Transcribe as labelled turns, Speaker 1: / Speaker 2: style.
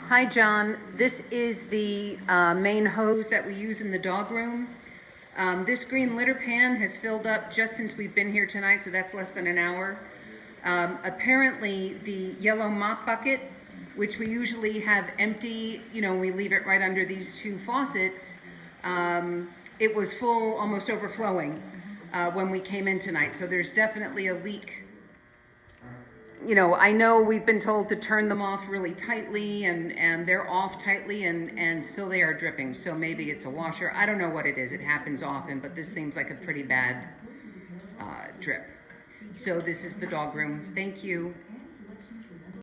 Speaker 1: Hi, John. This is the main hose that we use in the dog room. This green litter pan has filled up just since we've been here tonight, so that's less than an hour. Apparently, the yellow mop bucket, which we usually have empty, we leave it right under these two faucets, it was full, almost overflowing when we came in tonight. So there's definitely a leak. I know we've been told to turn them off really tightly, and they're off tightly, and still they are dripping. So maybe it's a washer. I don't know what it is. It happens often, but this seems like a pretty bad drip. So this is the dog room. Thank you.